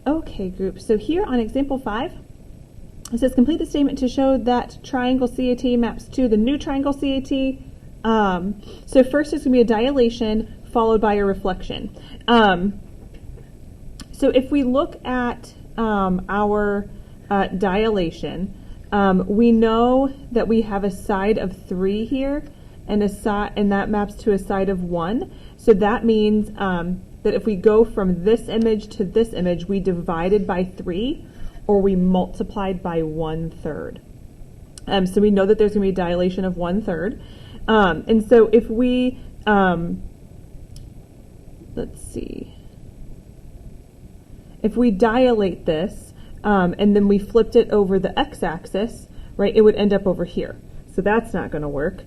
Okay, group. So here on example 5, it says complete the statement to show that triangle CAT maps to the new triangle CAT. So first it's going to be a dilation followed by a reflection. So if we look at our dilation, we know that we have a side of 3 here and that maps to a side of 1. So that means that if we go from this image to this image, we divided by 3 or we multiplied by 1/3. So we know that there's going to be a dilation of 1/3. And so if we, let's see, if we dilate this and then we flipped it over the x-axis, right, it would end up over here. So that's not going to work.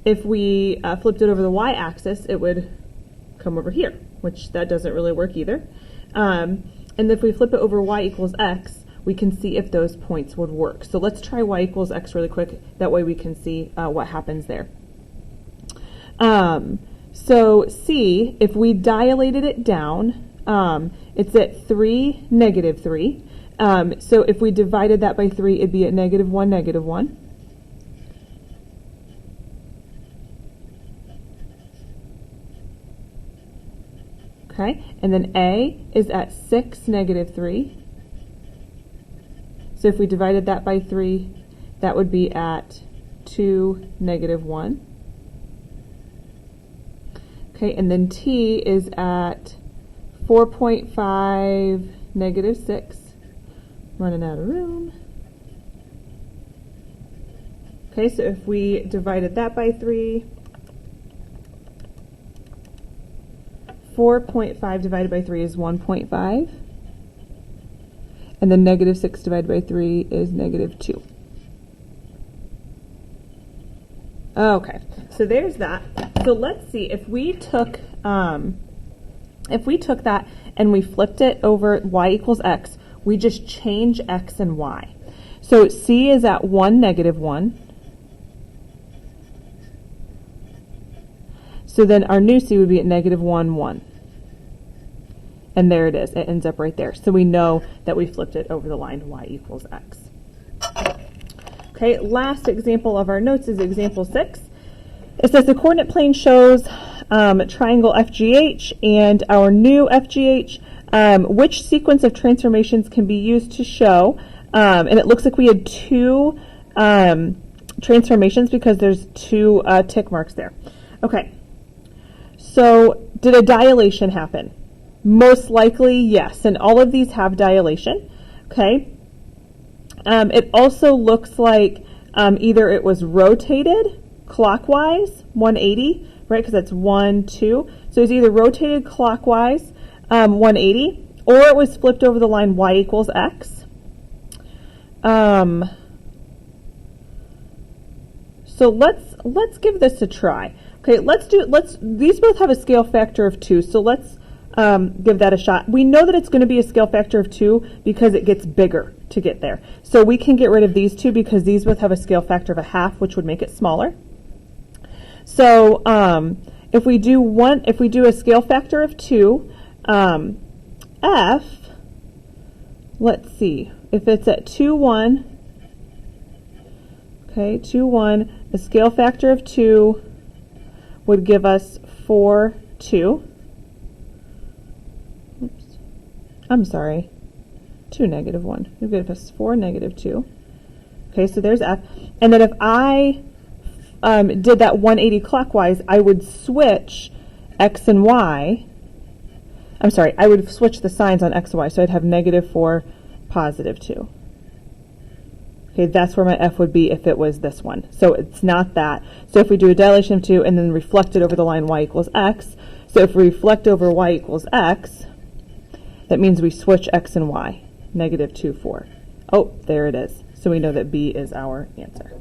If we flipped it over the y-axis, it would come over here, which that doesn't really work either. And if we flip it over y equals x, we can see if those points would work. So let's try y equals x really quick. That way we can see what happens there. So C, if we dilated it down, it's at 3, -3. So if we divided that by 3, it'd be at -1, -1. Okay, and then A is at 6, -3. So if we divided that by 3, that would be at 2, -1. Okay, and then T is at 4.5, -6. Running out of room. Okay, so if we divided that by 3, 4.5 divided by 3 is 1.5. And then -6 divided by 3 is -2. Okay, so there's that. So let's see, if we took that and we flipped it over y equals x, we just change x and y. So C is at 1, -1. So then our new C would be at -1, 1. And there it is. It ends up right there. So we know that we flipped it over the line y equals x. Okay, last example of our notes is example 6. It says the coordinate plane shows triangle FGH and our new FGH. Which sequence of transformations can be used to show? And it looks like we had 2 transformations because there's 2 tick marks there. Okay, so did a dilation happen? Most likely, yes, and all of these have dilation. Okay. It also looks like either it was rotated clockwise, 180, right? Because that's 1, 2. So it's either rotated clockwise, 180, or it was flipped over the line y equals x. So let's give this a try. Okay, these both have a scale factor of 2, so let's give that a shot. We know that it's going to be a scale factor of 2 because it gets bigger to get there. So we can get rid of these 2 because these both have a scale factor of a half, which would make it smaller. So if we do a scale factor of 2, F, let's see, if it's at 2, 1, okay, 2, 1, a scale factor of 2 would give us 4, 2. Oops. I'm sorry, 2, -1. It would give us 4, -2. Okay, so there's F. And then if I did that 180 clockwise, I would switch X and Y. I'm sorry, I would switch the signs on X and Y, so I'd have -4, +2. Okay, that's where my F would be if it was this one. So it's not that. So if we do a dilation of 2 and then reflect it over the line y equals x, so if we reflect over y equals x, that means we switch x and y, -2, 4. Oh, there it is. So we know that B is our answer.